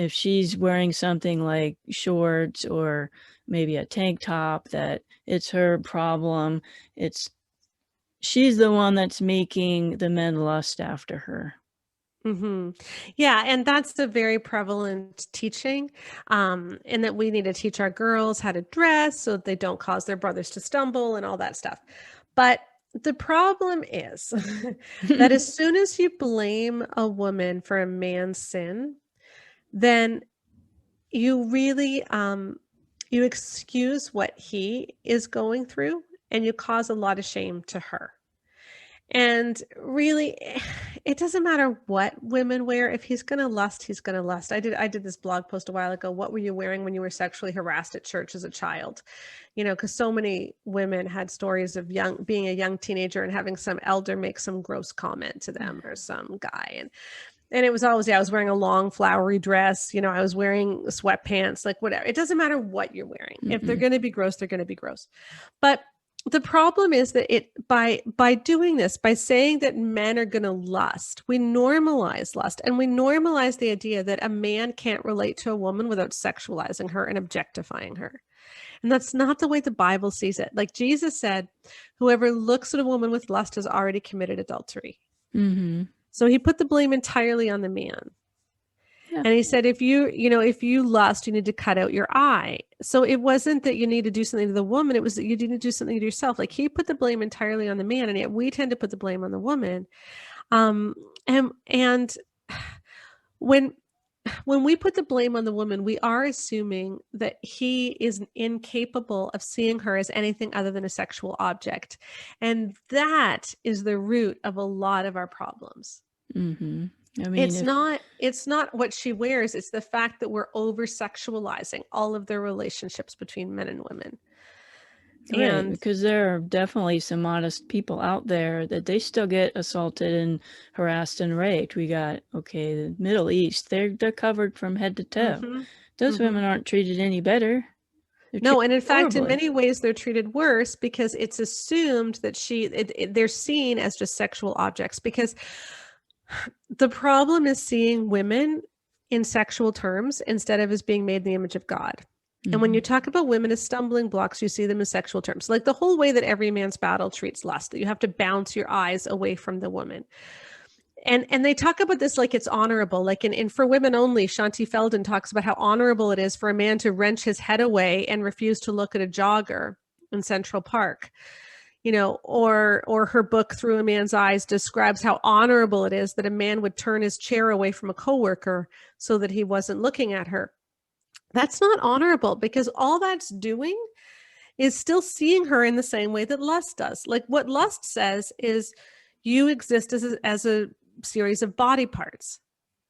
she's wearing something like shorts or maybe a tank top, that it's her problem. She's the one that's making the men lust after her. Yeah, and that's a very prevalent teaching, in that we need to teach our girls how to dress so that they don't cause their brothers to stumble and all that stuff. But the problem is that as soon as you blame a woman for a man's sin, then you really you excuse what he is going through, and you cause a lot of shame to her. And really, it doesn't matter what women wear. If he's going to lust, he's going to lust. I did this blog post a while ago. What were you wearing when you were sexually harassed at church as a child? Because so many women had stories of being a young teenager and having some elder make some gross comment to them, or some guy. And it was always, I was wearing a long flowery dress. I was wearing sweatpants, like whatever. It doesn't matter what you're wearing. If they're going to be gross, they're going to be gross. But the problem is that by doing this, by saying that men are going to lust, we normalize lust, and we normalize the idea that a man can't relate to a woman without sexualizing her and objectifying her. And that's not the way the Bible sees it. Like Jesus said, whoever looks at a woman with lust has already committed adultery. So he put the blame entirely on the man. Yeah. And he said, if you lust, you need to cut out your eye. So it wasn't that you need to do something to the woman. It was that you need to do something to yourself. Like, he put the blame entirely on the man, and yet we tend to put the blame on the woman. And when we put the blame on the woman, we are assuming that he is incapable of seeing her as anything other than a sexual object. And that is the root of a lot of our problems. I mean, it's not what she wears. It's the fact that we're over sexualizing all of their relationships between men and women. Right, and because there are definitely some modest people out there that they still get assaulted and harassed and raped. We got, the Middle East, they're covered from head to toe. Those women aren't treated any better. No, and in fact, in many ways, they're treated worse, because it's assumed that they're seen as just sexual objects. Because the problem is seeing women in sexual terms instead of as being made in the image of God. And when you talk about women as stumbling blocks, you see them as sexual terms, like the whole way that every man's battle treats lust, that you have to bounce your eyes away from the woman. And they talk about this like it's honorable, like in For Women Only, Shanti Feldon talks about how honorable it is for a man to wrench his head away and refuse to look at a jogger in Central Park. Or her book Through a Man's Eyes describes how honorable it is that a man would turn his chair away from a coworker so that he wasn't looking at her. That's not honorable, because all that's doing is still seeing her in the same way that lust does. Like what lust says is you exist as a series of body parts.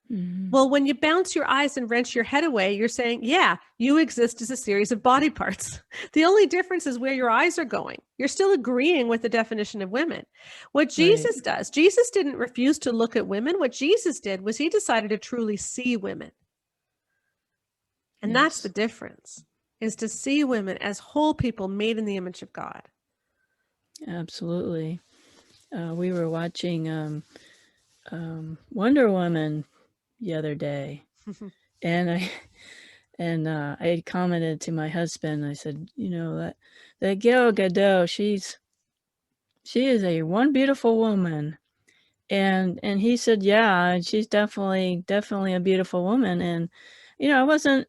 Well, when you bounce your eyes and wrench your head away, you're saying, yeah, you exist as a series of body parts. The only difference is where your eyes are going. You're still agreeing with the definition of women. What Jesus does, Jesus didn't refuse to look at women. What Jesus did was he decided to truly see women. And that's the difference, is to see women as whole people made in the image of God. Absolutely. We were watching Wonder Woman the other day, and I had commented to my husband. I said, that Gal Gadot, she is one beautiful woman, and he said, yeah, she's definitely a beautiful woman, and I wasn't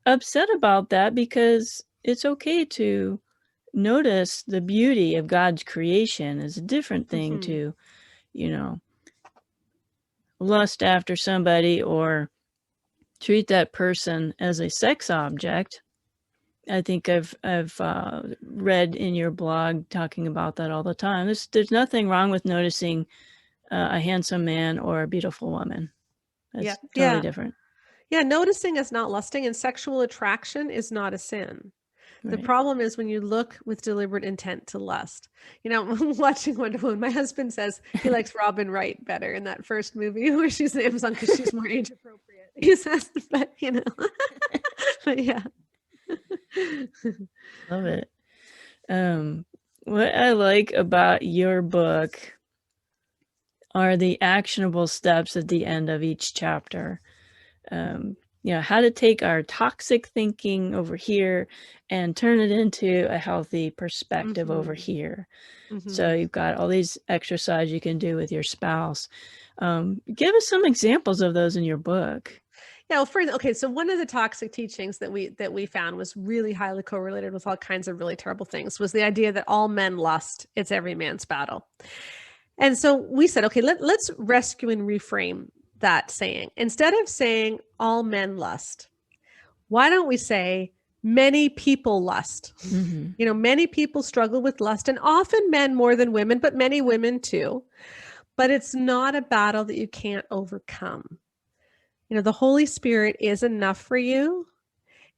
upset about that, because it's okay to notice the beauty of God's creation. Is a different thing to, lust after somebody or treat that person as a sex object. I think I've read in your blog talking about that all the time. There's nothing wrong with noticing a handsome man or a beautiful woman. That's totally different. Yeah, noticing is not lusting, and sexual attraction is not a sin. The problem is when you look with deliberate intent to lust. Watching Wonder Woman, my husband says he likes Robin Wright better in that first movie where she's an Amazon because she's more age appropriate. He says, but but yeah. Love it. What I like about your book are the actionable steps at the end of each chapter. How to take our toxic thinking over here and turn it into a healthy perspective over here. So you've got all these exercises you can do with your spouse. Give us some examples of those in your book. Yeah, well, so one of the toxic teachings that we found was really highly correlated with all kinds of really terrible things, was the idea that all men lust, it's every man's battle. And so we said, okay, let's rescue and reframe that saying. Instead of saying all men lust, why don't we say many people lust? Many people struggle with lust, and often men more than women, but many women too. But it's not a battle that you can't overcome. The Holy Spirit is enough for you.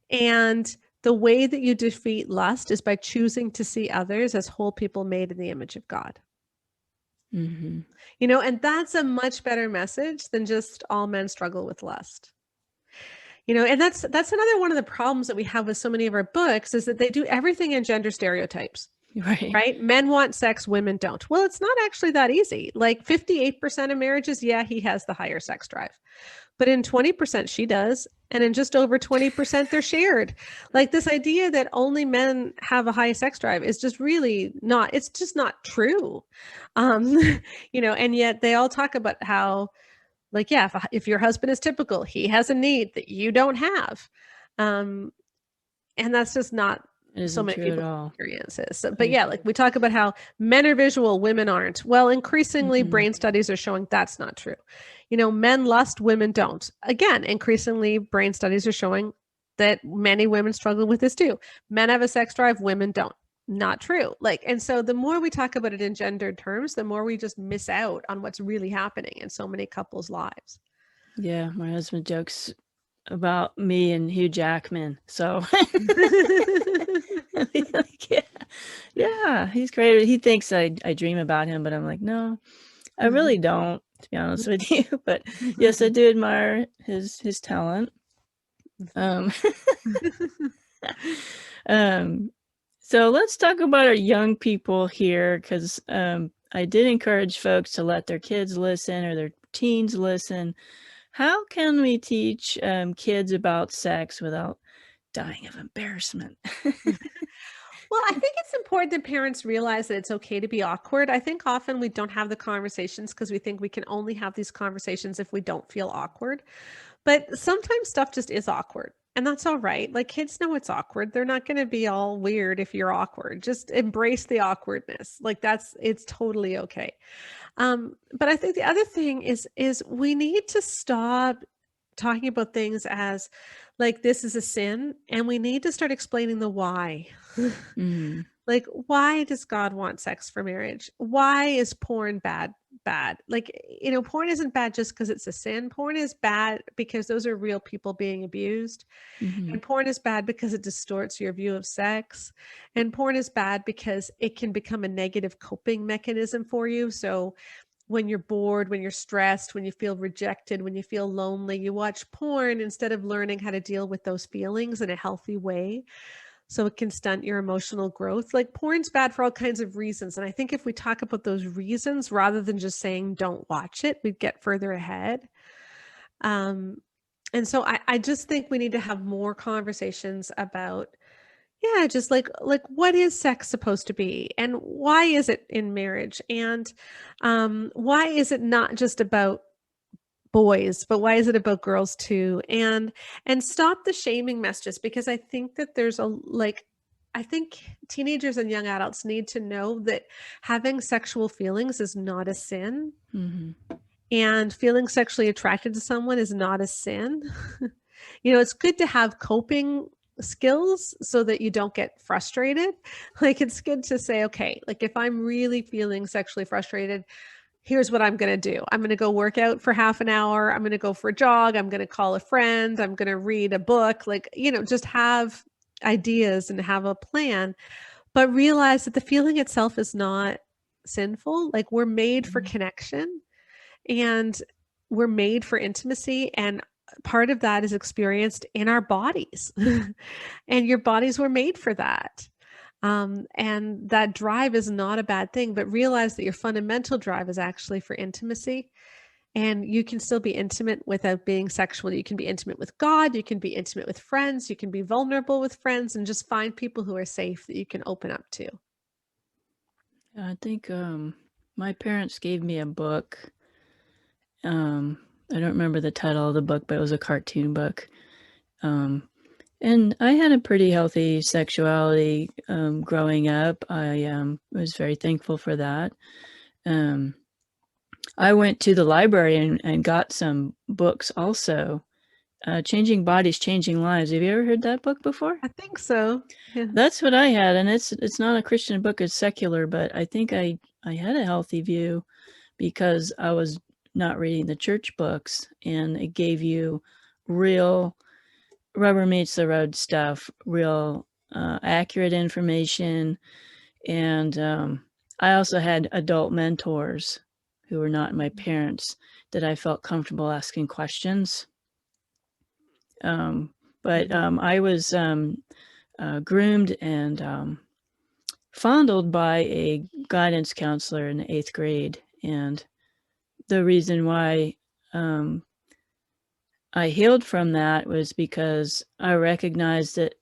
And the way that you defeat lust is by choosing to see others as whole people made in the image of God. And that's a much better message than just all men struggle with lust. And that's another one of the problems that we have with so many of our books, is that they do everything in gender stereotypes. Right? Men want sex, women don't. Well, it's not actually that easy. Like 58% of marriages, yeah, he has the higher sex drive. But in 20%, she does. And in just over 20%, they're shared. Like this idea that only men have a high sex drive is just really not, it's just not true. And yet they all talk about how, like, yeah, if your husband is typical, he has a need that you don't have. And that's just not so many people experiences. So, but yeah, like we talk about how men are visual, women aren't. Well, increasingly brain studies are showing that's not true. Men lust, women don't. Again, increasingly brain studies are showing that many women struggle with this too. Men have a sex drive, women don't. Not true. And so the more we talk about it in gendered terms, the more we just miss out on what's really happening in so many couples' lives. Yeah, my husband jokes about me and Hugh Jackman. So yeah, he's great. He thinks I dream about him, but I'm like, no, I really don't, to be honest with you. But yes, I do admire his talent. So let's talk about our young people here, because I did encourage folks to let their kids listen or their teens listen. How can we teach kids about sex without dying of embarrassment. Well, I think it's important that parents realize that it's okay to be awkward. I think often we don't have the conversations because we think we can only have these conversations if we don't feel awkward. But sometimes stuff just is awkward, and that's all right. Like kids know it's awkward. They're not going to be all weird if you're awkward. Just embrace the awkwardness. Like it's totally okay. But I think the other thing is we need to stop talking about things as like this is a sin, and we need to start explaining the why. Mm-hmm. Like, why does God want sex for marriage? Why is porn bad? Like, porn isn't bad just because it's a sin. Porn is bad because those are real people being abused. Mm-hmm. And porn is bad because it distorts your view of sex. And porn is bad because it can become a negative coping mechanism for you. So when you're bored, when you're stressed, when you feel rejected, when you feel lonely, you watch porn instead of learning how to deal with those feelings in a healthy way. So it can stunt your emotional growth. Like porn's bad for all kinds of reasons. And I think if we talk about those reasons, rather than just saying, don't watch it, we'd get further ahead. And so I just think we need to have more conversations about, just like what is sex supposed to be? And why is it in marriage? And why is it not just about boys, but why is it about girls too? And stop the shaming messages, because I think that I think teenagers and young adults need to know that having sexual feelings is not a sin. Mm-hmm. And feeling sexually attracted to someone is not a sin. It's good to have coping skills so that you don't get frustrated. Like it's good to say, okay, like if I'm really feeling sexually frustrated, here's what I'm going to do. I'm going to go work out for half an hour. I'm going to go for a jog. I'm going to call a friend. I'm going to read a book. Just have ideas and have a plan, but realize that the feeling itself is not sinful. Like we're made for connection and we're made for intimacy. And part of that is experienced in our bodies and your bodies were made for that. And that drive is not a bad thing, but realize that your fundamental drive is actually for intimacy. And you can still be intimate without being sexual. You can be intimate with God. You can be intimate with friends. You can be vulnerable with friends, and just find people who are safe that you can open up to. I think my parents gave me a book. I don't remember the title of the book, but it was a cartoon book. And I had a pretty healthy sexuality growing up. I was very thankful for that. I went to the library and got some books also. Changing Bodies, Changing Lives. Have you ever heard that book before? I think so. Yeah. That's what I had. And it's not a Christian book, it's secular, but I think I had a healthy view because I was not reading the church books, and it gave you real rubber meets the road stuff, real accurate information. And I also had adult mentors who were not my parents that I felt comfortable asking questions. But I was groomed and fondled by a guidance counselor in the 8th grade. And the reason why I healed from that was because I recognized it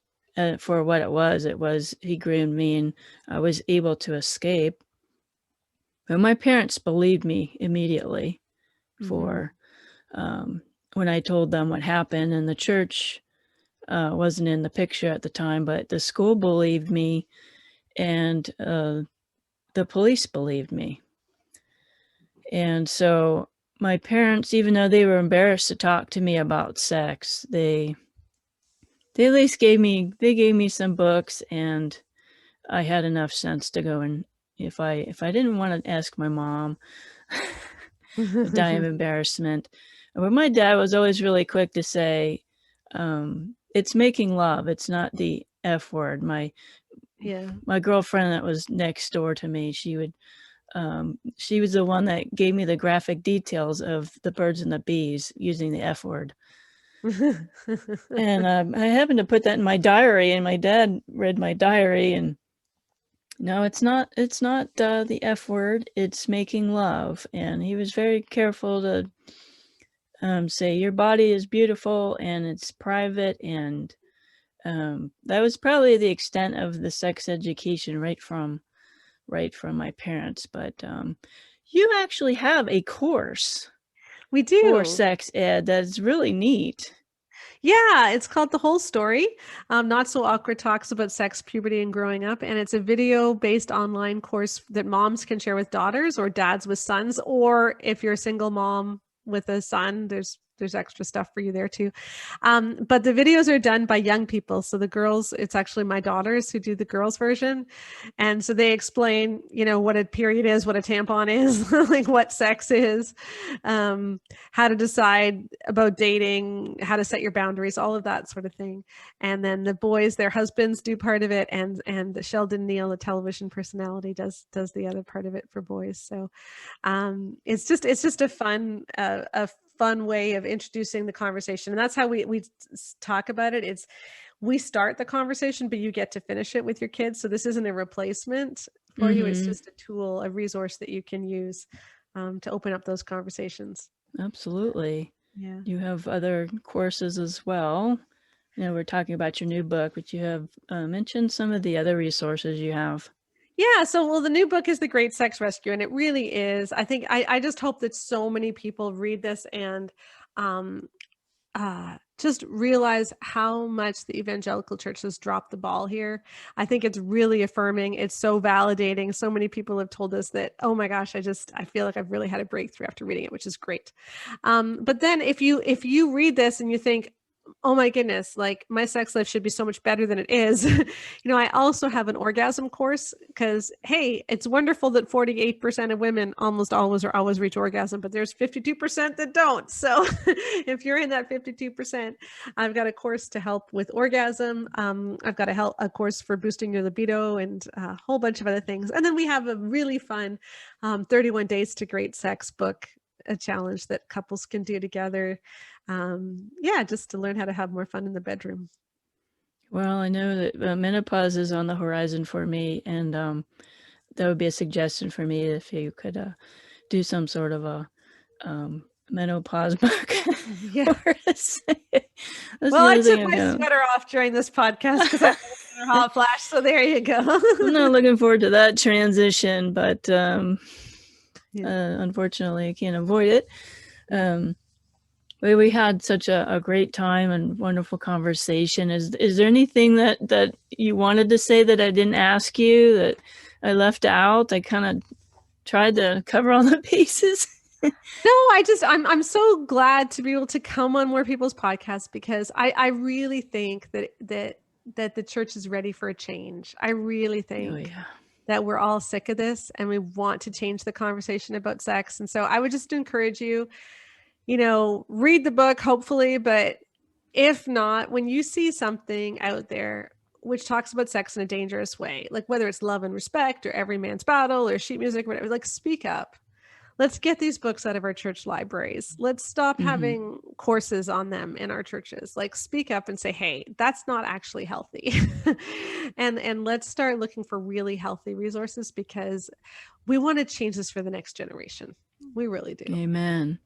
for what it was he groomed me, and I was able to escape. But my parents believed me immediately for when I told them what happened, and the church wasn't in the picture at the time, but the school believed me, and the police believed me. And so my parents, even though they were embarrassed to talk to me about sex, they at least gave me some books, and I had enough sense to go, and if I didn't want to ask my mom, I'd die of embarrassment. But my dad was always really quick to say, it's making love, it's not the F word. My girlfriend that was next door to me, she was the one that gave me the graphic details of the birds and the bees using the F word. And I happened to put that in my diary, and my dad read my diary, and no, it's not the F word, it's making love. And he was very careful to say your body is beautiful and it's private, and that was probably the extent of the sex education right from my parents. But you actually have a course We for do. sex ed that's really neat. Yeah, it's called The Whole Story. Not So Awkward Talks About Sex, Puberty, and Growing Up. And it's a video-based online course that moms can share with daughters or dads with sons. Or if you're a single mom with a son, there's extra stuff for you there too. But the videos are done by young people. So the girls, it's actually my daughters who do the girls version. And so they explain, what a period is, what a tampon is, like what sex is, how to decide about dating, how to set your boundaries, all of that sort of thing. And then the boys, their husbands do part of it. And Sheldon Neal, the television personality, does the other part of it for boys. So it's just a fun way of introducing the conversation. And that's how we talk about it. We start the conversation, but you get to finish it with your kids. So this isn't a replacement for you. It's just a tool, a resource that you can use to open up those conversations. Absolutely. Yeah. You have other courses as well. We're talking about your new book, but you have mentioned some of the other resources you have. Yeah. So, the new book is The Great Sex Rescue, and it really is. I think I just hope that so many people read this and just realize how much the evangelical church has dropped the ball here. I think it's really affirming. It's so validating. So many people have told us that, oh my gosh, I feel like I've really had a breakthrough after reading it, which is great. But then if you read this and you think, oh my goodness, like my sex life should be so much better than it is. I also have an orgasm course because, hey, it's wonderful that 48% of women almost always reach orgasm, but there's 52% that don't. So if you're in that 52%, I've got a course to help with orgasm. I've got a course for boosting your libido and a whole bunch of other things. And then we have a really fun 31 Days to Great Sex book, a challenge that couples can do together. Just to learn how to have more fun in the bedroom. Well, I know that menopause is on the horizon for me, and that would be a suggestion for me if you could do some sort of a menopause book. Yeah. Well, I took my sweater off during this podcast because I had a hot flash. So there you go. I'm not looking forward to that transition, but unfortunately, I can't avoid it. We had such a great time and wonderful conversation. Is there anything that you wanted to say that I didn't ask you, that I left out? I kind of tried to cover all the bases. No, I'm so glad to be able to come on more people's podcasts because I really think that the church is ready for a change. I really think that we're all sick of this and we want to change the conversation about sex. And so I would just encourage you, read the book, hopefully, but if not, when you see something out there which talks about sex in a dangerous way, like whether it's Love and Respect or Every Man's Battle or sheet music, whatever, like speak up. Let's get these books out of our church libraries. Let's stop having courses on them in our churches. Like speak up and say, hey, that's not actually healthy. and let's start looking for really healthy resources because we want to change this for the next generation. We really do. Amen.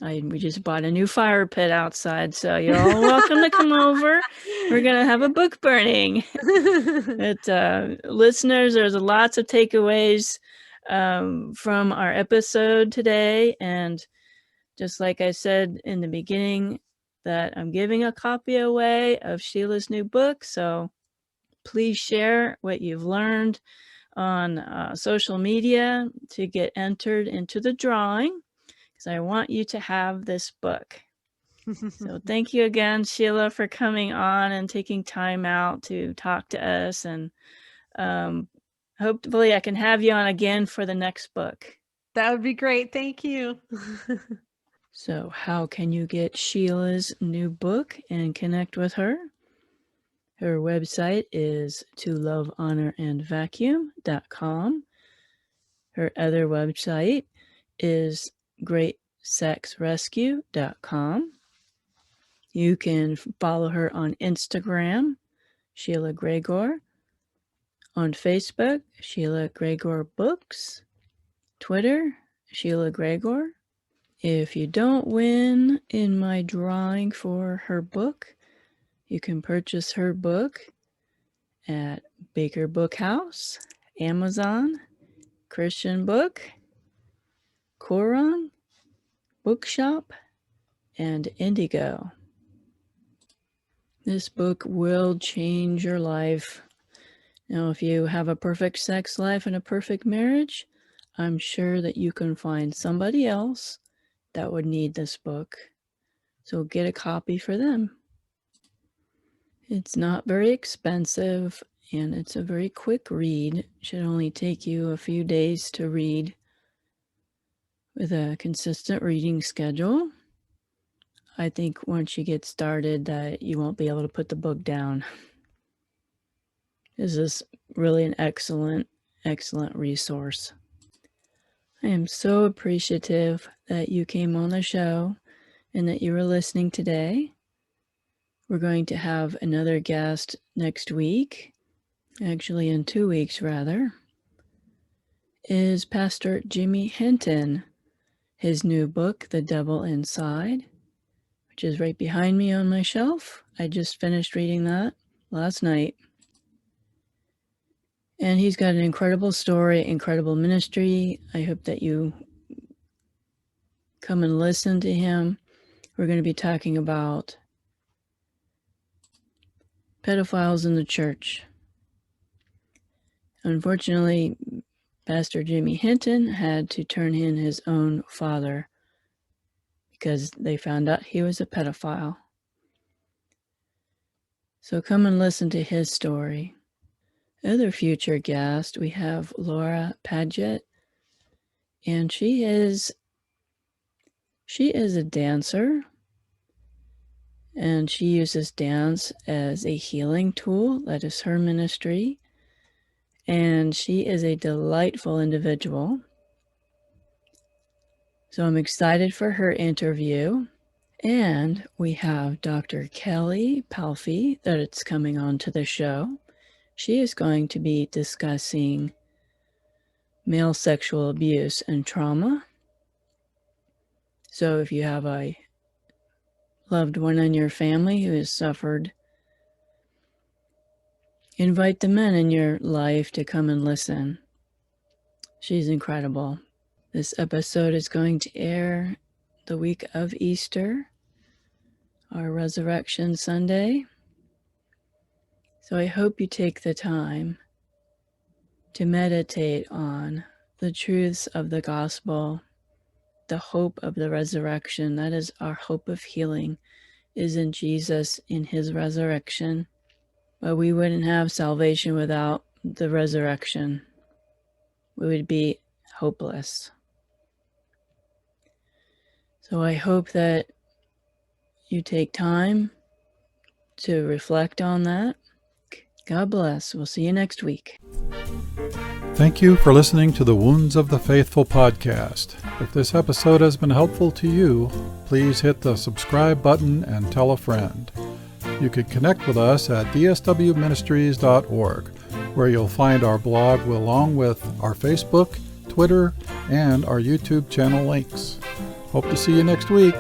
We just bought a new fire pit outside, so you're all welcome to come over. We're going to have a book burning. But listeners, there's lots of takeaways from our episode today. And just like I said in the beginning, that I'm giving a copy away of Sheila's new book. So please share what you've learned on social media to get entered into the drawing, because I want you to have this book. So thank you again, Sheila, for coming on and taking time out to talk to us. And hopefully I can have you on again for the next book. That would be great. Thank you. So how can you get Sheila's new book and connect with her? Her website is tolovehonorandvacuum.com. Her other website is greatsexrescue.com. You can follow her on Instagram, Sheila Gregoire. On Facebook, Sheila Gregoire Books. Twitter, Sheila Gregoire. If you don't win in my drawing for her book, You can purchase her book at Baker Bookhouse, Amazon, Christian Book, Koran, Bookshop, and Indigo. This book will change your life. Now, if you have a perfect sex life and a perfect marriage, I'm sure that you can find somebody else that would need this book. So get a copy for them. It's not very expensive, and it's a very quick read. It should only take you a few days to read with a consistent reading schedule. I think once you get started that you won't be able to put the book down. This is really an excellent resource. I am so appreciative that you came on the show and that you were listening today. We're going to have another guest next week, actually in 2 weeks rather, is Pastor Jimmy Hinton. His new book, The Devil Inside, which is right behind me on my shelf. I just finished reading that last night. And he's got an incredible story, incredible ministry. I hope that you come and listen to him. We're going to be talking about pedophiles in the church. Unfortunately, Pastor Jimmy Hinton had to turn in his own father because they found out he was a pedophile. So come and listen to his story. Other future guest, we have Laura Padgett, and she is a dancer, and she uses dance as a healing tool. That is her ministry, and she is a delightful individual. So I'm excited for her interview. And we have Dr. Kelly Palfy that's coming on to the show. She is going to be discussing male sexual abuse and trauma. So if you have a loved one in your family who has suffered, invite the men in your life to come and listen. She's incredible. This episode is going to air the week of Easter, our Resurrection Sunday. So I hope you take the time to meditate on the truths of the gospel, the hope of the resurrection. That is our hope of healing, is in Jesus, in his resurrection. But we wouldn't have salvation without the resurrection. We would be hopeless. So I hope that you take time to reflect on that. God bless. We'll see you next week. Thank you for listening to the Wounds of the Faithful podcast. If this episode has been helpful to you, please hit the subscribe button and tell a friend. You can connect with us at dswministries.org, where you'll find our blog along with our Facebook, Twitter, and our YouTube channel links. Hope to see you next week.